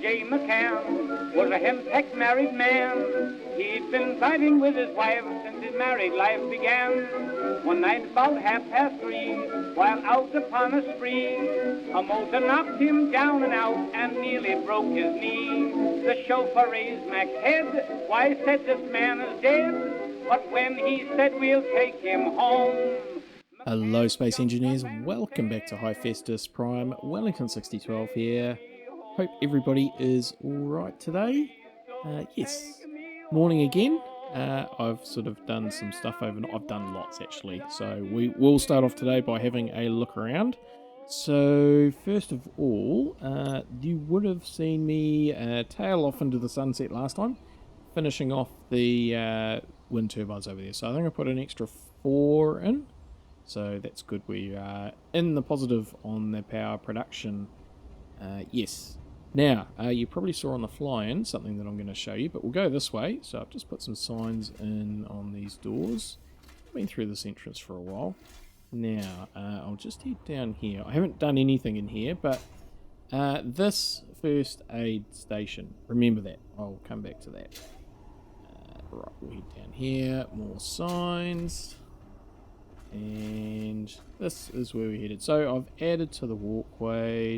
J. McCann was a henpecked married man. He'd been fighting with his wife since his married life began. One night about 3:30, while out upon a spree, a motor knocked him down and out and nearly broke his knee. The chauffeur raised Mac's head. Why, said, this man is dead. But when he said, we'll take him home. Hello Space Engineers, welcome back to Hephaestus Prime, Wellington 6012 here. Hope everybody is alright today. Yes, morning again. I've sort of done some stuff overnight. I've done lots actually, so we will start off today by having a look around. So first of all, you would have seen me tail off into the sunset last time, finishing off the wind turbines over there. So I think I put an extra 4 in. So that's good. We are in the positive on the power production. Yes. Now, you probably saw on the fly-in something that I'm going to show you, but we'll go this way. So I've just put some signs in on these doors. I've been through this entrance for a while. Now, I'll just head down here. I haven't done anything in here, but this first aid station, remember that. I'll come back to that. Right, we'll head down here. More signs. And this is where we're headed. So I've added to the walkway.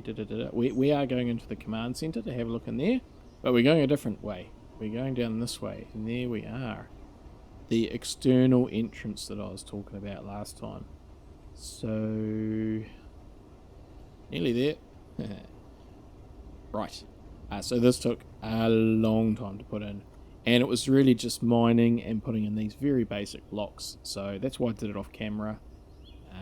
We are going into the command center to have a look in there, but we're going a different way. We're going down this way, and there we are. The external entrance that I was talking about last time. So nearly there. Right. So this took a long time to put in. And it was really just mining and putting in these very basic blocks. So that's why I did it off camera.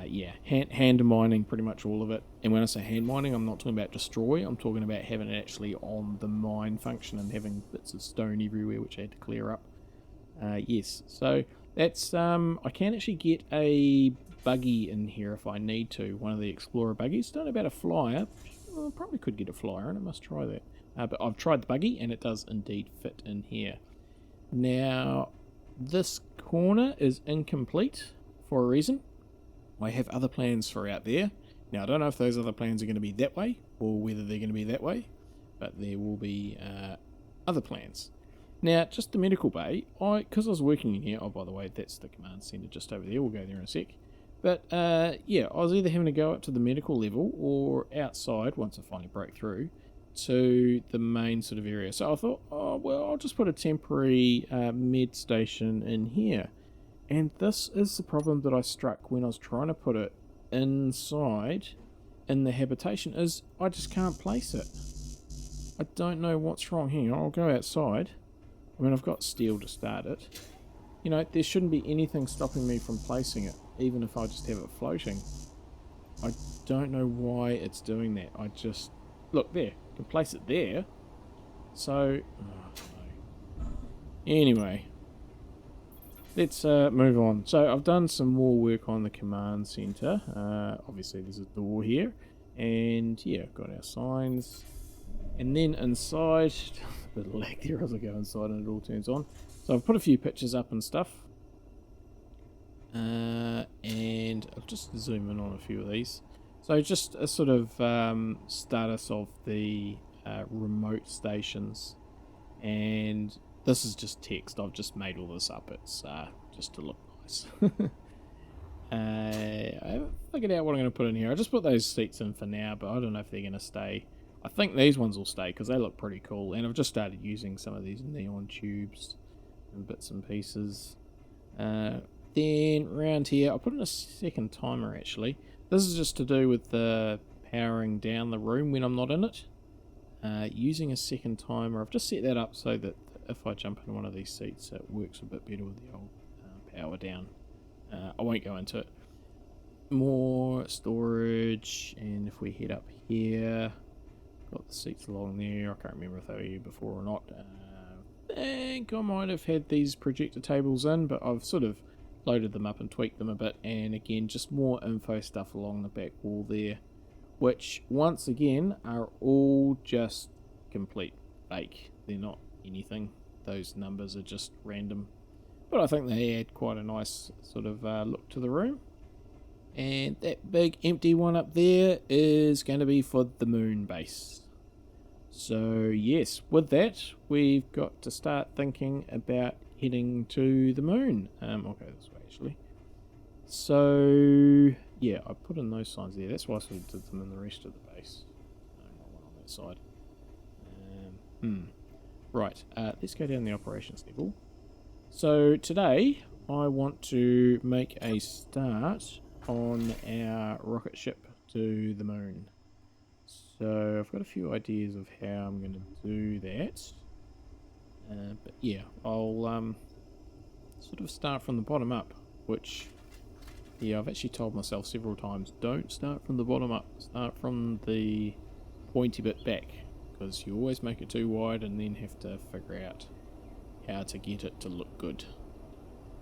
Yeah, hand mining pretty much all of it. And when I say hand mining, I'm not talking about destroy. I'm talking about having it actually on the mine function and having bits of stone everywhere, which I had to clear up. Yes, so that's... I can actually get a buggy in here if I need to. One of the Explorer buggies. Don't know about a flyer. Well, I probably could get a flyer, and I must try that. But I've tried the buggy, and it does indeed fit in here. Now, this corner is incomplete for a reason. I have other plans for out there. Now, I don't know if those other plans are going to be that way, or whether they're going to be that way, but there will be other plans. Now, just the medical bay, because I was working in here, oh, by the way, that's the command center just over there, we'll go there in a sec. But, yeah, I was either having to go up to the medical level, or outside, once I finally broke through, to the main sort of area. So I thought, oh, well, I'll just put a temporary med station in here. And this is the problem that I struck when I was trying to put it inside in the habitation, is I just can't place it. I don't know what's wrong here. I'll go outside. I mean, I've got steel to start it. You know, there shouldn't be anything stopping me from placing it, even if I just have it floating. I don't know why it's doing that. I just... Look, there. I can place it there. So... Oh, no. Anyway. Let's move on. So, I've done some more work on the command center. Obviously, there's a door here. And, yeah, got our signs. And then inside... a bit of lag there as I go inside and it all turns on. So, I've put a few pictures up and stuff. And I'll just zoom in on a few of these. So just a sort of status of the remote stations, and this is just text. I've just made all this up. It's just to look nice. I haven't figured out what I'm going to put in here. I just put those seats in for now, but I don't know if they're going to stay. I think these ones will stay because they look pretty cool, and I've just started using some of these neon tubes and bits and pieces. Then around here, I'll put in a second timer actually. This is just to do with the powering down the room when I'm not in it. Using a second timer, I've just set that up so that if I jump in one of these seats, it works a bit better with the old power down. I won't go into it. More storage, and if we head up here, got the seats along there. I can't remember if they were here before or not. I think I might have had these projector tables in, but I've sort of loaded them up and tweaked them a bit, and again just more info stuff along the back wall there, which once again are all just complete fake. They're not anything. Those numbers are just random, but I think they add quite a nice sort of look to the room. And that big empty one up there is going to be for the moon base. So yes, with that, we've got to start thinking about heading to the moon. I'll go this way actually. So yeah, I put in those signs there. That's why I sort of did them in the rest of the base. No, not one on that side. Right, let's go down the operations level. So today, I want to make a start on our rocket ship to the moon. So I've got a few ideas of how I'm going to do that. But yeah, I'll sort of start from the bottom up, which, yeah, I've actually told myself several times, don't start from the bottom up, start from the pointy bit back, because you always make it too wide and then have to figure out how to get it to look good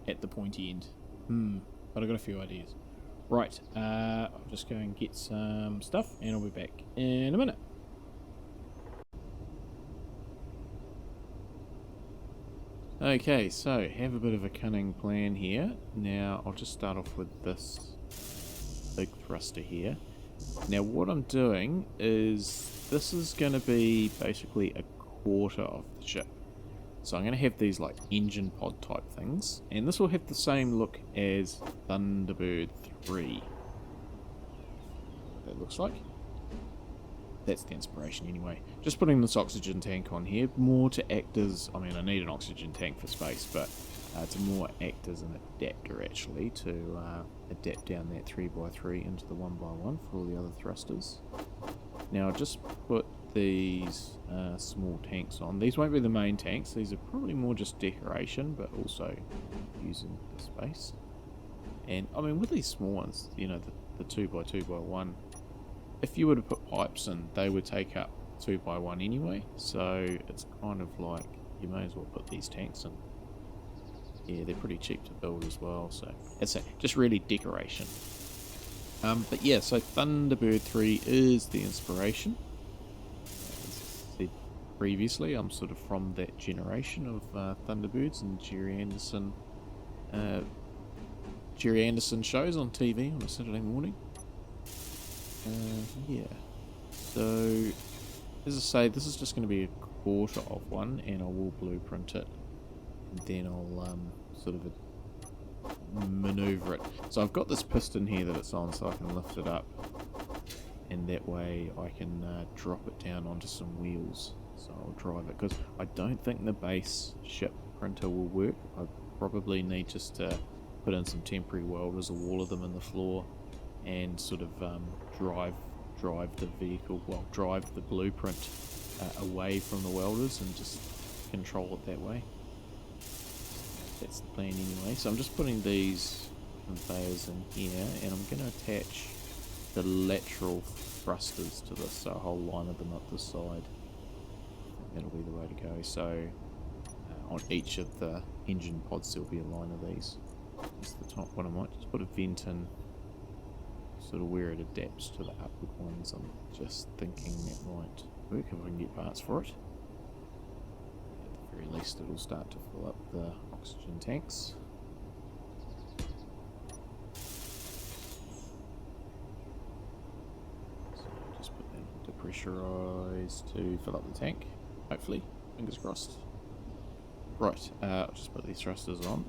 at the pointy end. But I've got a few ideas. Right, I'll just go and get some stuff and I'll be back in a minute. Okay, so have a bit of a cunning plan here. Now I'll just start off with this big thruster here. Now what I'm doing is, this is going to be basically a quarter of the ship. So I'm going to have these like engine pod type things, and this will have the same look as Thunderbird 3. What that looks like. That's the inspiration anyway. Just putting this oxygen tank on here, more to act as, I mean I need an oxygen tank for space, but to more act as an adapter actually, to adapt down that 3x3 into the 1x1 for all the other thrusters. Now I'll just put these small tanks on. These won't be the main tanks, these are probably more just decoration, but also using the space. And I mean with these small ones, you know, the 2x2x1, if you were to put pipes in, they would take up 2x1 anyway, so it's kind of like, you may as well put these tanks in. Yeah, they're pretty cheap to build as well, so it's just really decoration. But yeah, so Thunderbird 3 is the inspiration. As I said previously, I'm sort of from that generation of Thunderbirds and Jerry Anderson shows on TV on a Saturday morning. Yeah, so as I say, this is just going to be a quarter of one, and I will blueprint it, and then I'll sort of maneuver it. So I've got this piston here that it's on, so I can lift it up, and that way I can drop it down onto some wheels. So I'll drive it, because I don't think the base ship printer will work. I probably need just to put in some temporary welders, a wall of them in the floor, and sort of drive the vehicle, well, drive the blueprint away from the welders and just control it that way. That's the plan anyway. So I'm just putting these conveyors in here, and I'm going to attach the lateral thrusters to this, so a whole line of them up the side. That'll be the way to go. So on each of the engine pods there'll be a line of these. That's the top one. I might just put a vent in, sort of where it adapts to the upward ones. I'm just thinking that might work if I can get parts for it. At the very least it'll start to fill up the oxygen tanks. So just put that into pressurise to fill up the tank, hopefully, fingers crossed. Right, I'll just put these thrusters on,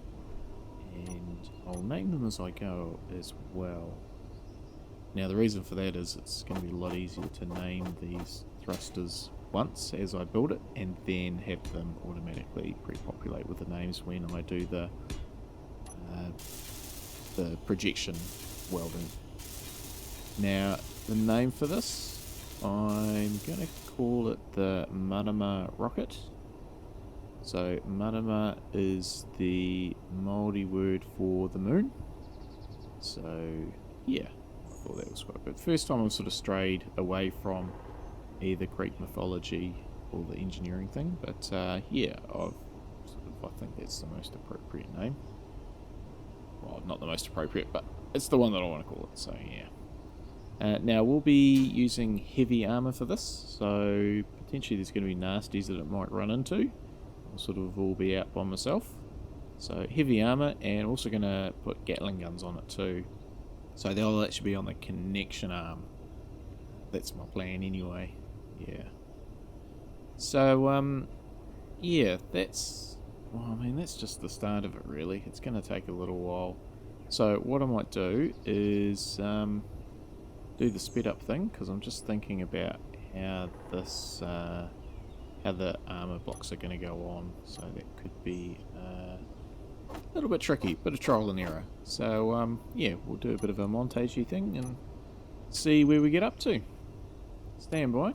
and I'll name them as I go as well. Now the reason for that is it's going to be a lot easier to name these thrusters once as I build it, and then have them automatically pre-populate with the names when I do the projection welding. Now the name for this, I'm going to call it the Marama rocket. So Marama is the Māori word for the moon. So yeah, I thought that was quite good. First time I've sort of strayed away from either Greek mythology or the engineering thing, but yeah, I think that's the most appropriate name. Well, not the most appropriate, but it's the one that I want to call it, so yeah. Now we'll be using heavy armour for this, so potentially there's going to be nasties that it might run into. I'll sort of all be out by myself. So heavy armour, and also going to put Gatling guns on it too. So they'll actually be on the connection arm. That's my plan anyway. Yeah. So, yeah, well, I mean, that's just the start of it, really. It's going to take a little while. So what I might do is do the speed up thing, because I'm just thinking about how how the armor blocks are going to go on. So that could be a little bit tricky, bit of trial and error. So yeah, we'll do a bit of a montagey thing and see where we get up to. Stand by.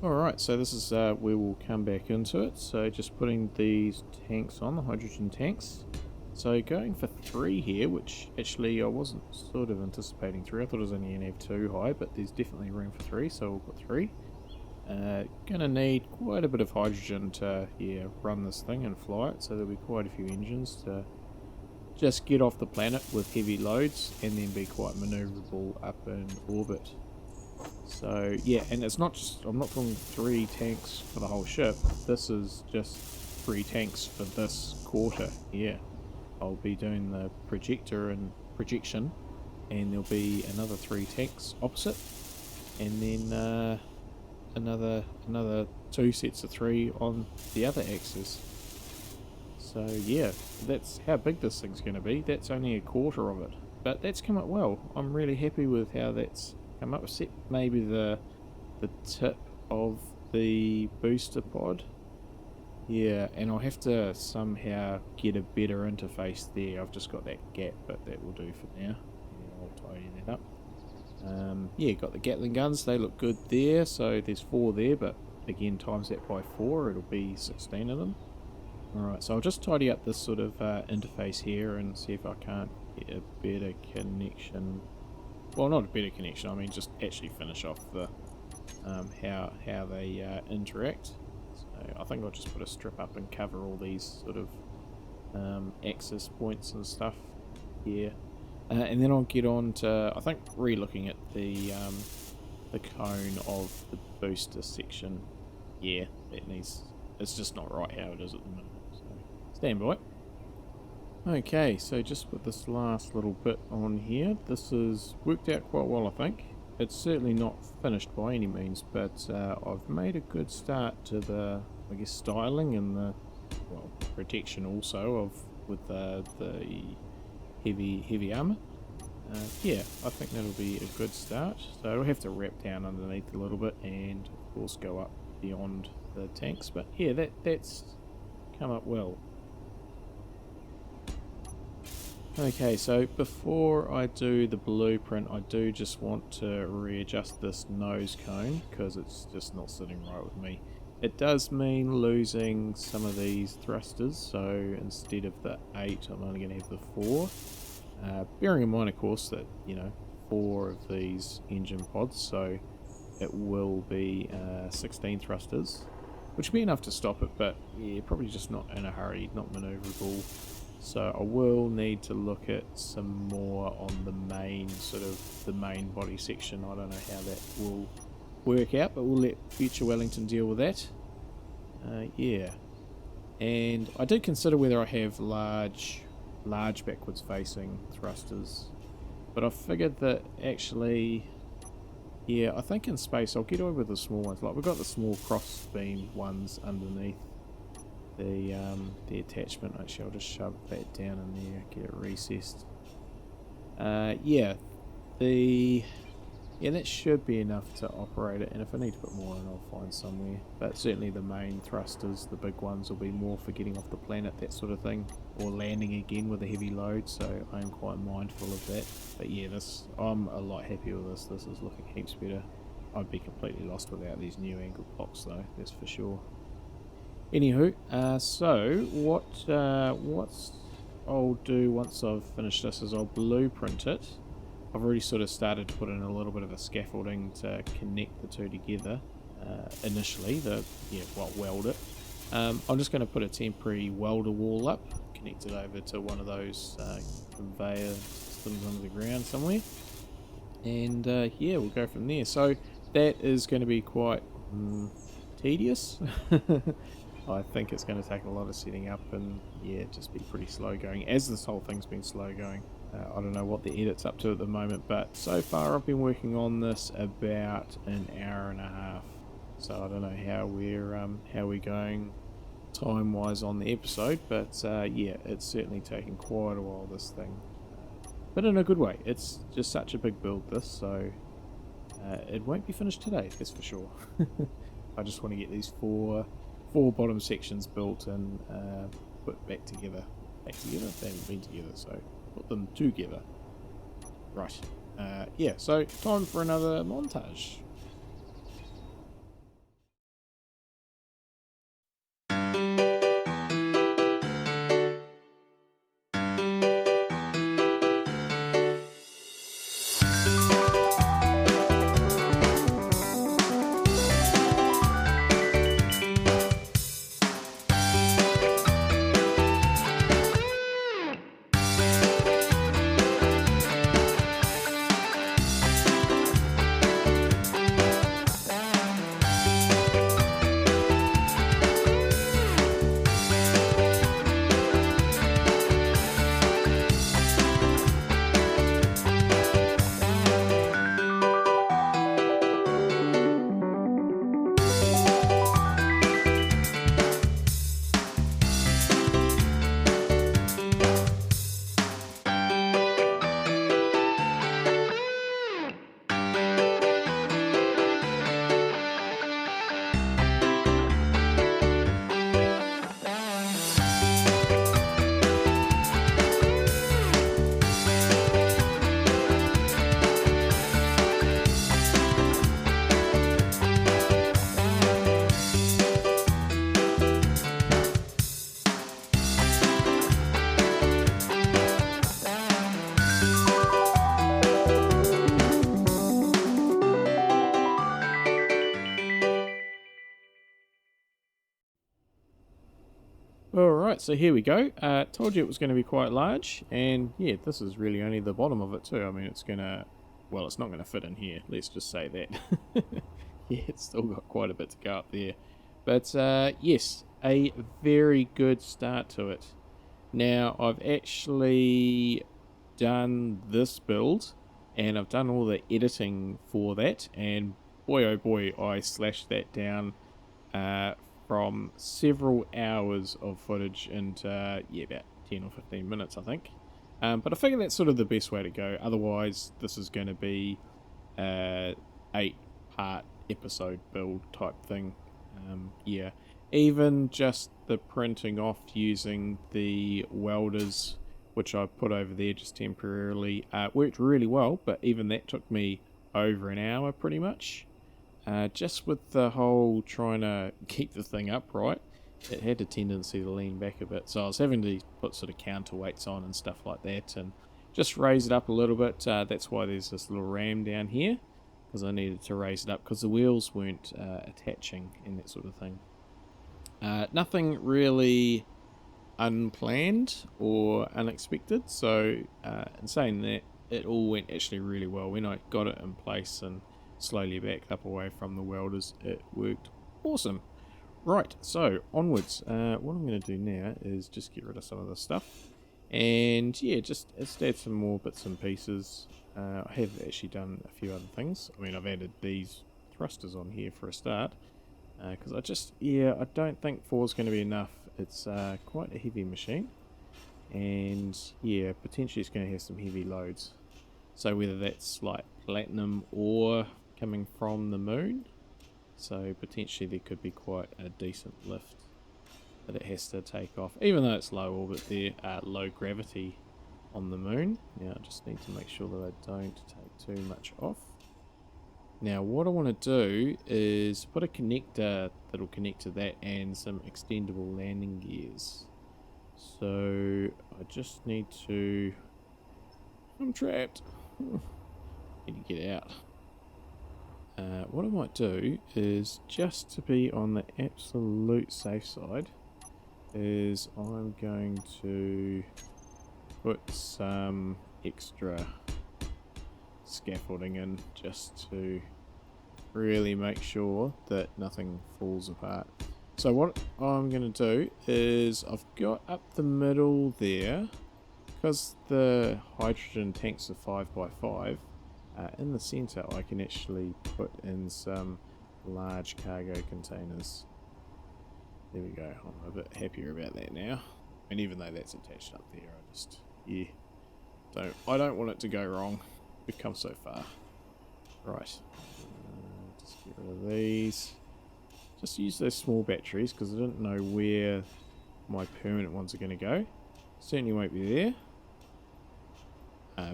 Alright, so this is where we'll come back into it. So just putting these tanks on, the hydrogen tanks. So going for 3 here, which actually I wasn't sort of anticipating 3. I thought it was only going to have 2 high, but there's definitely room for 3, so we'll put 3. Gonna need quite a bit of hydrogen to run this thing and fly it, so there'll be quite a few engines to just get off the planet with heavy loads and then be quite manoeuvrable up in orbit. So yeah, and it's not just, I'm not talking 3 tanks for the whole ship, this is just 3 tanks for this quarter. Yeah, I'll be doing the projector and projection, and there'll be another 3 tanks opposite, and then another 2 sets of 3 on the other axis. So yeah, that's how big this thing's going to be. That's only a quarter of it, but that's come up well. I'm really happy with how that's come up, except maybe the tip of the booster pod. Yeah, and I'll have to somehow get a better interface there. I've just got that gap, but that will do for now. tidy that up. Yeah, got the Gatling guns, they look good there, so there's 4 there, but again, times that by 4, it'll be 16 of them. Alright, so I'll just tidy up this sort of interface here and see if I can't get a better connection. Well, not a better connection, I mean just actually finish off the how they interact. So I think I'll just put a strip up and cover all these sort of axis points and stuff here. And then I'll get on to, I think, re-looking at the cone of the booster section. Yeah, that needs, it's just not right how it is at the moment. So stand by. Okay, so just with this last little bit on here, this has worked out quite well, I think. It's certainly not finished by any means, but I've made a good start to the, I guess, styling and the, well, protection also of with the heavy armor. Yeah, I think that'll be a good start. So it'll have to wrap down underneath a little bit and of course go up beyond the tanks. But yeah, that's come up well. Okay, so before I do the blueprint, I do just want to readjust this nose cone because it's just not sitting right with me. It does mean losing some of these thrusters, so instead of the 8, I'm only going to have the 4. Bearing in mind, of course, that, you know, 4 of these engine pods, so it will be 16 thrusters, which will be enough to stop it, but yeah, probably just not in a hurry, not manoeuvrable. So I will need to look at some more on the main, sort of the main body section. I don't know how that will work out, but we'll let future Wellington deal with that. Yeah, and I did consider whether I have large backwards facing thrusters, but I figured that actually, yeah, I think in space I'll get away with the small ones. Like we've got the small cross beam ones underneath the attachment. Actually, I'll just shove that down in there, get it recessed. Yeah, that should be enough to operate it, and if I need to put more in, I'll find somewhere. But certainly the main thrusters, the big ones, will be more for getting off the planet, that sort of thing, or landing again with a heavy load, so I'm quite mindful of that. But yeah, I'm a lot happier with this. This is looking heaps better. I'd be completely lost without these new angled blocks though, that's for sure. Anywho, so what I'll do once I've finished this is I'll blueprint it. I've already sort of started to put in a little bit of a scaffolding to connect the two together initially, weld it. I'm just going to put a temporary welder wall up, connect it over to one of those conveyor systems under the ground somewhere, and yeah, we'll go from there. So that is going to be quite tedious. I think it's going to take a lot of setting up and yeah, just be pretty slow going, as this whole thing's been slow going. I don't know what the edit's up to at the moment, but so far I've been working on this about an hour and a half. So I don't know how we're going time wise on the episode, but yeah, it's certainly taken quite a while, this thing, but in a good way. It's just such a big build, this, so it won't be finished today, that's for sure. I just want to get these four bottom sections built and put back together. They haven't been together, so put them together. Right. Yeah, so time for another montage. Alright, so here we go. Told you it was going to be quite large, and yeah, this is really only the bottom of it too. I mean, it's gonna, well, it's not going to fit in here, let's just say that. Yeah, it's still got quite a bit to go up there. But yes, a very good start to it. Now, I've actually done this build, and I've done all the editing for that, and boy oh boy, I slashed that down from several hours of footage into, yeah, about 10 or 15 minutes, I think. But I figure that's sort of the best way to go. Otherwise, this is going to be a 8-part episode build type thing. Yeah, even just the printing off using the welders, which I put over there just temporarily, worked really well, but even that took me over an hour pretty much. Just with the whole trying to keep the thing upright, it had a tendency to lean back a bit, so I was having to put sort of counterweights on and stuff like that, and just raise it up a little bit. That's why there's this little ram down here, because I needed to raise it up because the wheels weren't attaching and that sort of thing. Nothing really unplanned or unexpected, so in saying that, it all went actually really well. When I got it in place and slowly backed up away from the welders, it worked awesome. Right, so onwards. What I'm going to do now is just get rid of some of this stuff, and yeah, just add some more bits and pieces. I have actually done a few other things. I mean, I've added these thrusters on here for a start, because I don't think 4 is going to be enough. It's quite a heavy machine, and yeah, potentially it's going to have some heavy loads. So whether that's like platinum ore coming from the moon, so potentially there could be quite a decent lift that it has to take off, even though it's low orbit there, low gravity on the moon. Now I just need to make sure that I don't take too much off. Now what I want to do is put a connector that'll connect to that and some extendable landing gears. So I just need to... I'm trapped. Need to get out. What I might do is, just to be on the absolute safe side, is I'm going to put some extra scaffolding in just to really make sure that nothing falls apart. So what I'm going to do is, I've got up the middle there, because the hydrogen tanks are 5x5, in the center I can actually put in some large cargo containers. There we go. I'm a bit happier about that now. And even though that's attached up there, I don't want it to go wrong. We've come so far. Right. Just get rid of these. Just use those small batteries because I didn't know where my permanent ones are going to go. Certainly won't be there.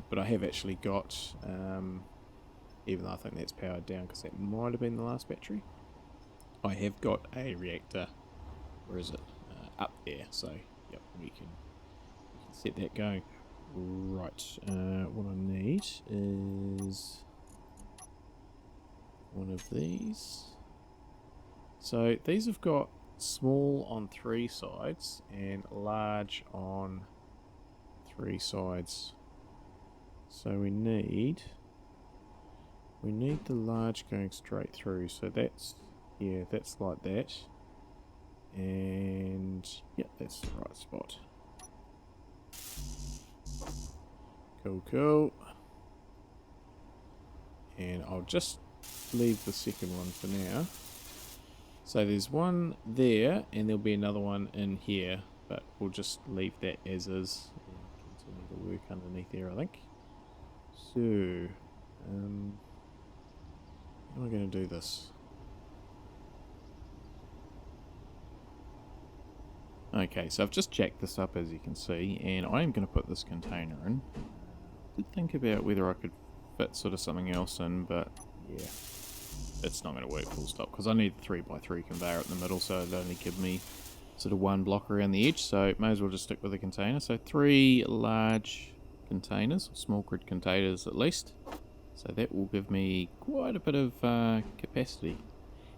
But I have actually got, even though I think that's powered down because that might have been the last battery, I have got a reactor, where is it, up there, so yep, we can set that going. Right, what I need is one of these. So these have got small on 3 sides and large on 3 sides. So we need the large going straight through. So that's, yeah, that's like that. And yep, that's the right spot. Cool. And I'll just leave the second one for now. So there's one there, and there'll be another one in here, but we'll just leave that as is and continue to work underneath there, I think. So, how am I going to do this? Okay, so I've just jacked this up, as you can see, and I am going to put this container in. I did think about whether I could fit sort of something else in, but yeah, it's not going to work full stop, because I need the 3x3 conveyor at the middle, so it'll only give me sort of one block around the edge, so may as well just stick with the container. So 3 large containers, small grid containers at least, so that will give me quite a bit of capacity.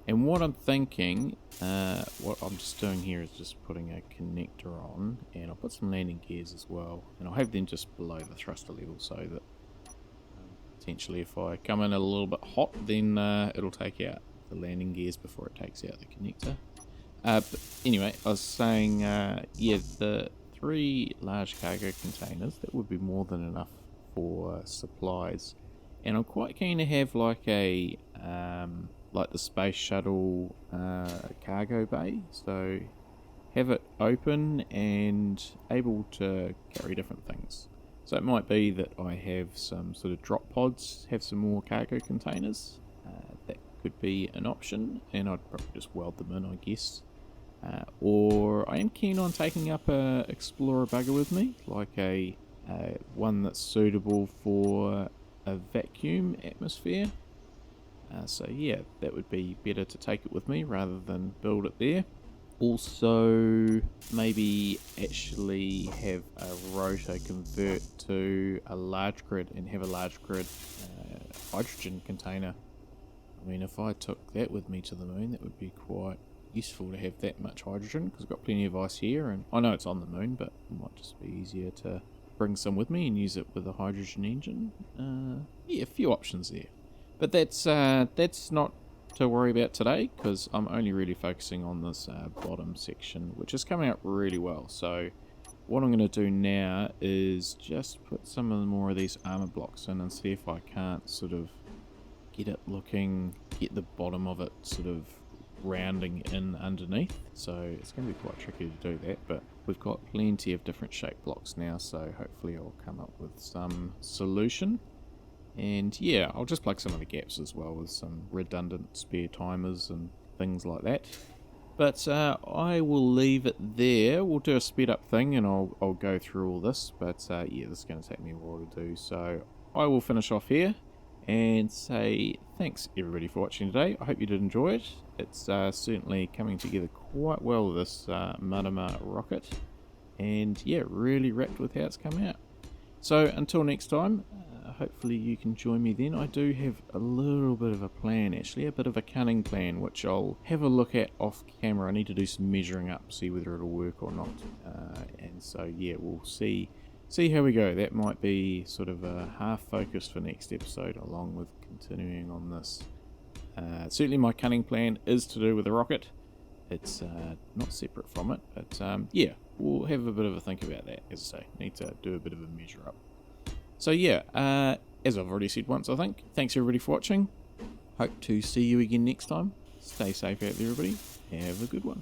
And what I'm thinking, what I'm just doing here is just putting a connector on, and I'll put some landing gears as well, and I'll have them just below the thruster level so that potentially if I come in a little bit hot, then it'll take out the landing gears before it takes out the connector. But anyway, I was saying, yeah, the 3 large cargo containers, that would be more than enough for supplies. And I'm quite keen to have like a like the space shuttle cargo bay, so have it open and able to carry different things. So it might be that I have some sort of drop pods, have some more cargo containers. That could be an option, and I'd probably just weld them in, I guess. Or I am keen on taking up a Explorer bugger with me, like a one that's suitable for a vacuum atmosphere. So yeah, that would be better to take it with me rather than build it there. Also, maybe actually have a rotor convert to a large grid and have a large grid hydrogen container. I mean, if I took that with me to the moon, that would be quite useful to have that much hydrogen, because I've got plenty of ice here, and I know it's on the moon, but it might just be easier to bring some with me and use it with a hydrogen engine. Yeah, a few options there. But that's not to worry about today, because I'm only really focusing on this bottom section, which is coming out really well. So what I'm going to do now is just put some of the more of these armor blocks in and see if I can't sort of get the bottom of it sort of rounding in underneath. So it's going to be quite tricky to do that, but we've got plenty of different shape blocks now, so hopefully I'll come up with some solution. And yeah, I'll just plug some of the gaps as well with some redundant spare timers and things like that. But I will leave it there. We'll do a speed up thing and I'll go through all this. But yeah, this is going to take me a while to do. So I will finish off here and say thanks everybody for watching today. I hope you did enjoy it. It's certainly coming together quite well, this Marama rocket. And yeah, really wrapped with how it's come out. So until next time, hopefully you can join me then. I do have a little bit of a plan, actually, a bit of a cunning plan, which I'll have a look at off camera. I need to do some measuring up, see whether it'll work or not. And so yeah, we'll see how we go. That might be sort of a half focus for next episode, along with continuing on this. Certainly my cunning plan is to do with the rocket. It's not separate from it, but yeah, we'll have a bit of a think about that. As I say, need to do a bit of a measure up. So yeah, as I've already said once, I think, thanks everybody for watching. Hope to see you again next time. Stay safe out there, everybody. Have a good one.